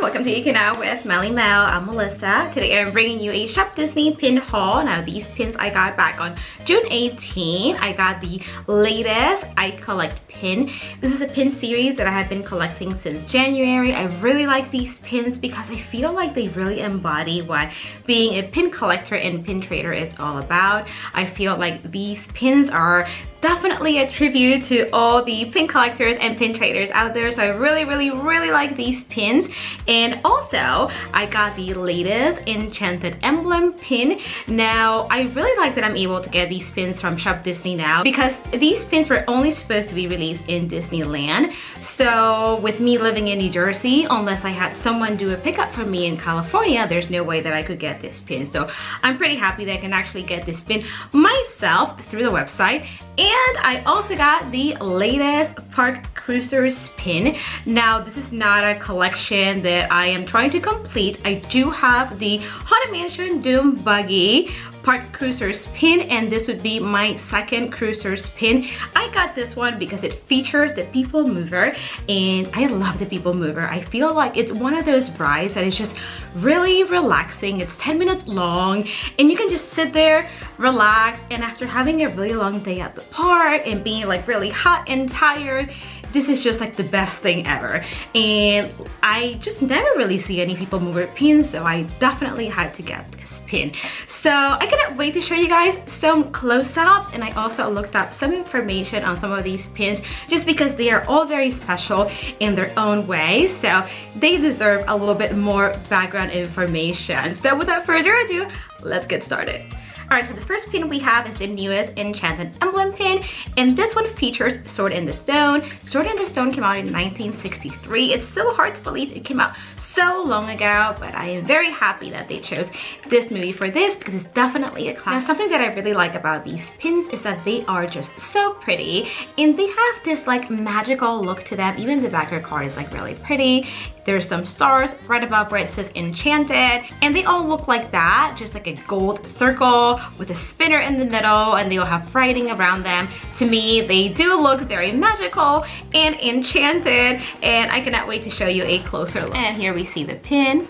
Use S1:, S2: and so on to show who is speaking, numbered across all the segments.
S1: welcome to Geeking Now with MellyMel. I'm Melissa. Today I'm bringing you a Shop Disney pin haul. Now these pins I got back on June 18. I got the latest I Collect pin. This is a pin series that I have been collecting since January. I really like these pins because I feel like they really embody what being a pin collector and pin trader is all about. I feel like these pins are definitely a tribute to all the pin collectors and pin traders out there. So I really like these pins. And also I got the latest Enchanted Emblem pin. Now I really like that I'm able to get these pins from Shop Disney now because these pins were only supposed to be released in Disneyland. So with me living in New Jersey, unless I had someone do a pickup for me in California, there's no way that I could get this pin. So I'm pretty happy that I can actually get this pin myself through the website. And I also got the latest Park Cruisers pin. Now this is not a collection that I am trying to complete. I do have the Haunted Mansion Doom Buggy Park Cruisers pin, and this would be my second Cruisers pin. I got this one because it features the People Mover, and I love the People Mover. I feel like it's one of those rides that is just really relaxing. It's 10 minutes long and you can just sit there, relax, and after having a really long day at the park and being like really hot and tired, this is just like the best thing ever. And I just never really see any People Mover pins, so I definitely had to get this pin. So I cannot wait to show you guys some close-ups, and I also looked up some information on some of these pins just because they are all very special in their own way, so they deserve a little bit more background information. So without further ado, let's get started. Alright, so the first pin we have is the newest Enchanted Emblem pin, and this one features Sword in the Stone. Sword in the Stone came out in 1963. It's so hard to believe it came out so long ago, but I am very happy that they chose this movie for this because it's definitely a classic. Now, something that I really like about these pins is that they are just so pretty, and they have this like magical look to them. Even the backer card is like really pretty. There's some stars right above where it says Enchanted, and they all look like that, just like a gold circle with a spinner in the middle, and they all have writing around them. To me, they do look very magical and enchanted, and I cannot wait to show you a closer look. And here we see the pin.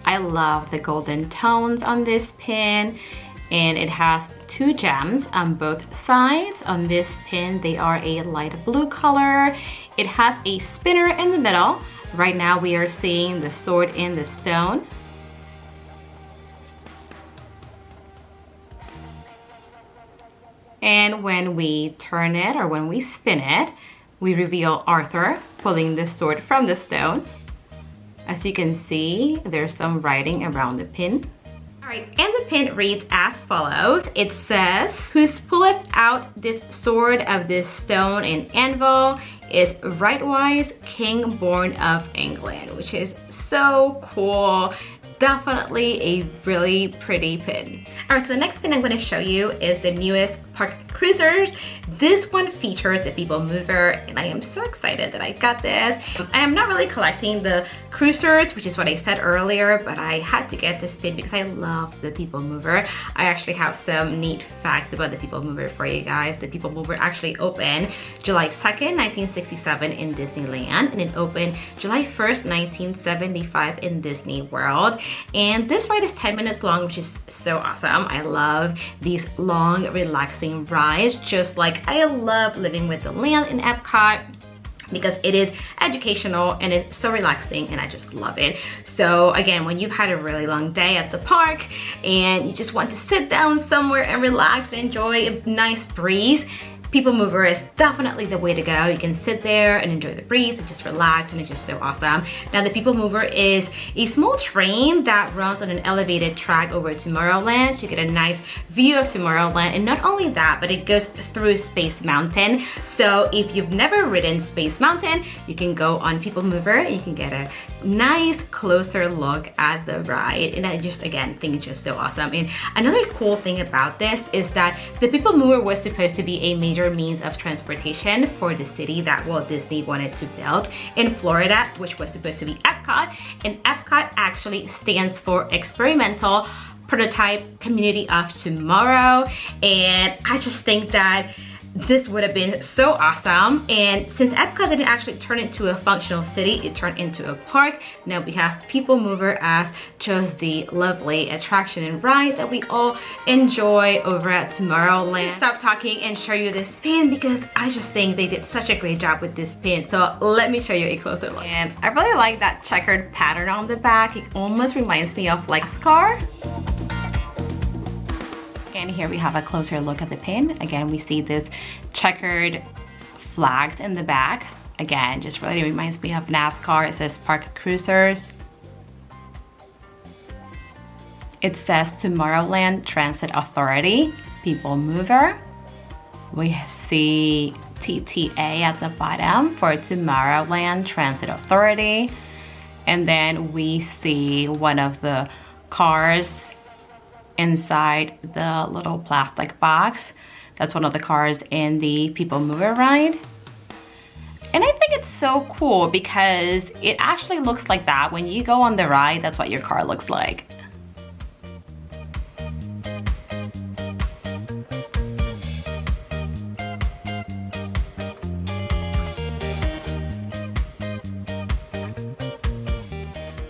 S1: I love the golden tones on this pin, and it has two gems on both sides. On this pin, they are a light blue color. It has a spinner in the middle. Right now we are seeing the Sword in the Stone. And when we turn it, or when we spin it, we reveal Arthur pulling the sword from the stone. As you can see, there's some writing around the pin. Alright, and the pin reads as follows. It says, "Who pulleth out this sword of this stone and anvil is rightwise king born of England," which is so cool. Definitely a really pretty pin. Alright, so the next pin I'm going to show you is the newest Park Cruisers. This one features the People Mover, and I am so excited that I got this. I am not really collecting the Cruisers, which is what I said earlier, but I had to get this pin because I love the People Mover. I actually have some neat facts about the People Mover for you guys. The People Mover actually opened July 2nd, 1967 in Disneyland, and it opened July 1st, 1975 in Disney World. And this ride is 10 minutes long, which is so awesome. I love these long, relaxing rides, just like I love living with the land in Epcot, because it is educational and it's so relaxing, and I just love it. So again, when you've had a really long day at the park and you just want to sit down somewhere and relax and enjoy a nice breeze, People Mover is definitely the way to go. You can sit there and enjoy the breeze and just relax, and it's just so awesome. Now the People Mover is a small train that runs on an elevated track over Tomorrowland, so you get a nice view of Tomorrowland. And not only that, but it goes through Space Mountain. So if you've never ridden Space Mountain, you can go on People Mover and you can get a nice closer look at the ride. And I just, again, think it's just so awesome. And another cool thing about this is that the People Mover was supposed to be a major means of transportation for the city that Walt Disney wanted to build in Florida, which was supposed to be Epcot. And Epcot actually stands for Experimental Prototype Community of Tomorrow. And I just think that this would have been so awesome. And since Epcot didn't actually turn into a functional city, it turned into a park. Now we have People Mover as just the lovely attraction and ride that we all enjoy over at Tomorrowland. Stop talking and show you this pin because I just think they did such a great job with this pin. So let me show you a closer look. And I really like that checkered pattern on the back. It almost reminds me of like Scar. And here we have a closer look at the pin. Again, we see those checkered flags in the back. Again, just really reminds me of NASCAR. It says Park Cruisers. It says Tomorrowland Transit Authority, People Mover. We see TTA at the bottom for Tomorrowland Transit Authority. And then we see one of the cars inside the little plastic box. That's one of the cars in the People Mover ride. And I think it's so cool because it actually looks like that. When you go on the ride, that's what your car looks like.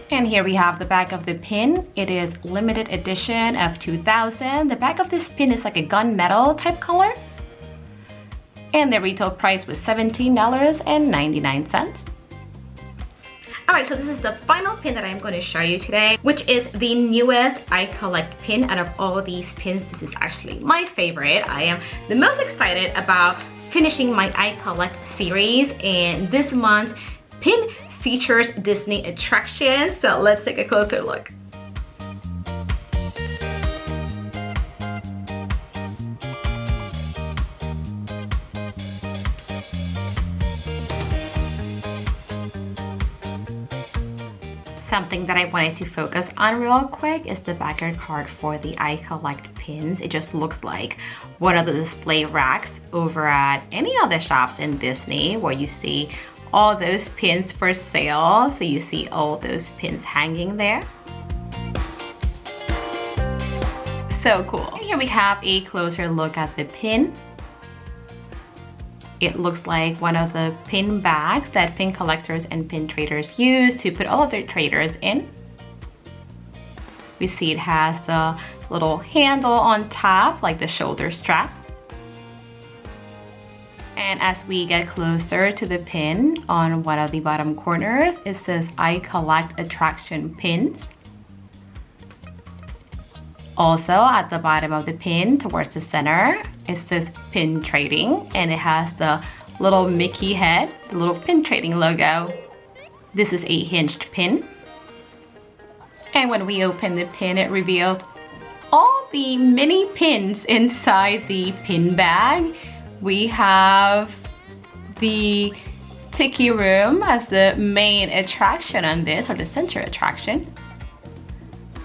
S1: And here we have the back of the pin. It is limited edition of 2000. The back of this pin is like a gunmetal type color. And the retail price was $17.99. Alright, so this is the final pin that I'm going to show you today, which is the newest I Collect pin. Out of all these pins, this is actually my favorite. I am the most excited about finishing my I Collect series, and this month's pin features Disney attractions. So let's take a closer look. Something that I wanted to focus on real quick is the backer card for the I Collect pins. It just looks like one of the display racks over at any of the shops in Disney where you see all those pins for sale. So you see all those pins hanging there. So cool. And here we have a closer look at the pin. It looks like one of the pin bags that pin collectors and pin traders use to put all of their traders in. We see it has the little handle on top, like the shoulder strap. And as we get closer to the pin, on one of the bottom corners, it says I Collect Attraction Pins. Also at the bottom of the pin, towards the center, it says Pin Trading, and it has the little Mickey head, the little pin trading logo. This is a hinged pin. And when we open the pin, it reveals all the mini pins inside the pin bag. We have the Tiki Room as the main attraction on this, or the center attraction.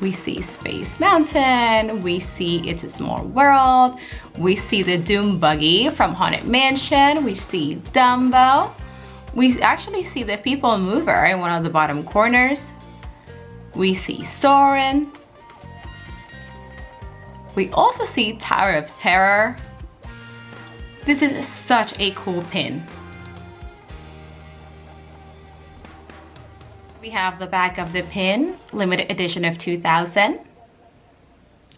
S1: We see Space Mountain, we see It's a Small World, we see the Doom Buggy from Haunted Mansion, we see Dumbo. We actually see the People Mover in one of the bottom corners. We see Soarin'. We also see Tower of Terror. This is such a cool pin. We have the back of the pin, limited edition of 2000.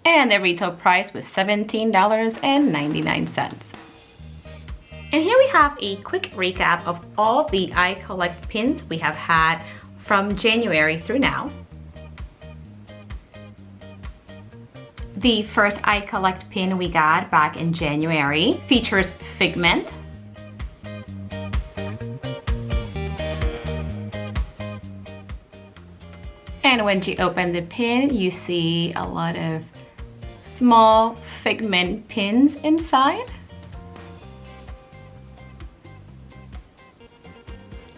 S1: And the retail price was $17.99. And here we have a quick recap of all the I Collect pins we have had from January through now. The first I Collect pin we got back in January features Figment. And when you open the pin, you see a lot of small Figment pins inside.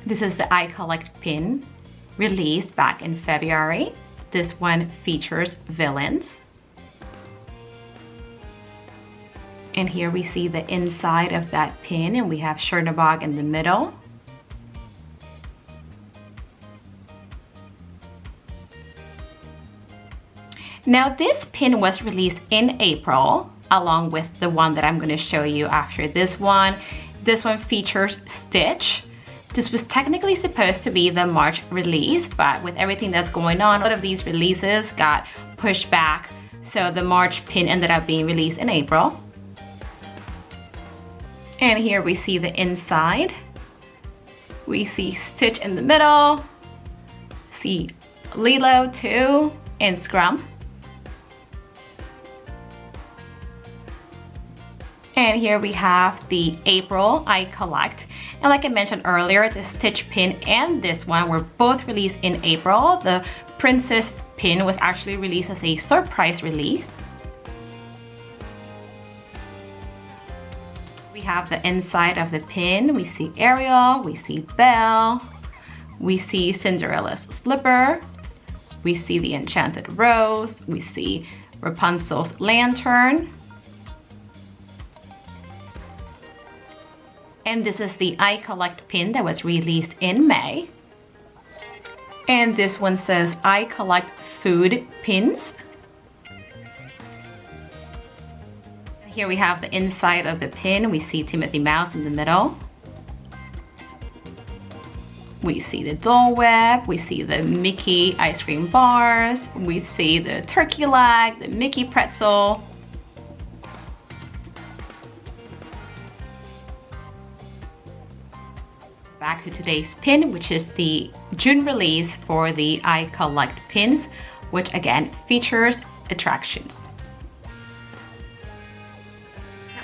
S1: This is the I Collect pin released back in February. This one features villains. And here we see the inside of that pin, and we have Chernabog in the middle. Now this pin was released in April, along with the one that I'm gonna show you after this one. This one features Stitch. This was technically supposed to be the March release, but with everything that's going on, a lot of these releases got pushed back. So the March pin ended up being released in April. And here we see the inside. We see Stitch in the middle, see Lilo too, and Scrump. And here we have the April I Collect. And like I mentioned earlier, the Stitch pin and this one were both released in April. The Princess pin was actually released as a surprise release. We have the inside of the pin. We see Ariel, we see Belle, we see Cinderella's slipper, we see the Enchanted Rose, we see Rapunzel's lantern. And this is the I Collect pin that was released in May. And this one says I Collect Food pins. Here we have the inside of the pin. We see Timothy Mouse in the middle. We see the Dole Whip. We see the Mickey ice cream bars. We see the turkey leg, the Mickey pretzel. Back to today's pin, which is the June release for the I Collect pins, which again features attractions.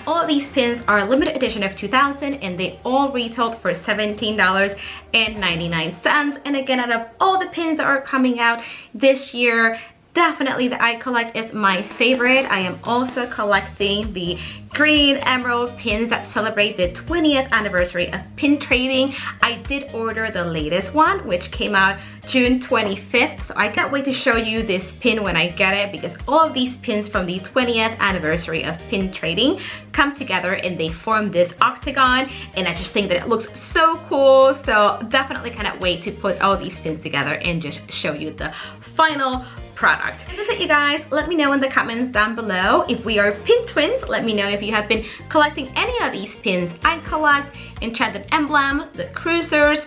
S1: All of these pins are limited edition of 2000 and they all retailed for $17.99. And again, out of all the pins that are coming out this year, definitely the I Collect is my favorite. I am also collecting the green emerald pins that celebrate the 20th anniversary of pin trading. I did order the latest one, which came out June 25th. So I can't wait to show you this pin when I get it, because all of these pins from the 20th anniversary of pin trading come together and they form this octagon. And I just think that it looks so cool. So definitely cannot wait to put all these pins together and just show you the final product. And that's it, you guys. Let me know in the comments down below if we are pin twins. Let me know if you have been collecting any of these pins I collect, Enchanted Emblem, the Cruisers,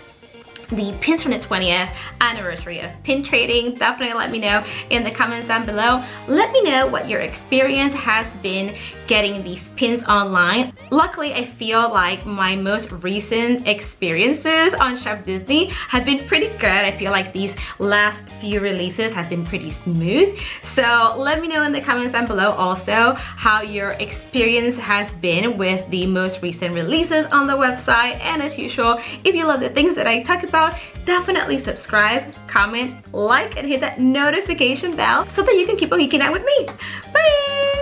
S1: the pins from the 20th anniversary of pin trading. Definitely let me know in the comments down below. Let me know what your experience has been getting these pins online. Luckily, I feel like my most recent experiences on Shop Disney have been pretty good. I feel like these last few releases have been pretty smooth. So let me know in the comments down below also how your experience has been with the most recent releases on the website. And as usual, if you love the things that I talk about, definitely subscribe, comment, like, and hit that notification bell so that you can keep on geeking out with me. Bye!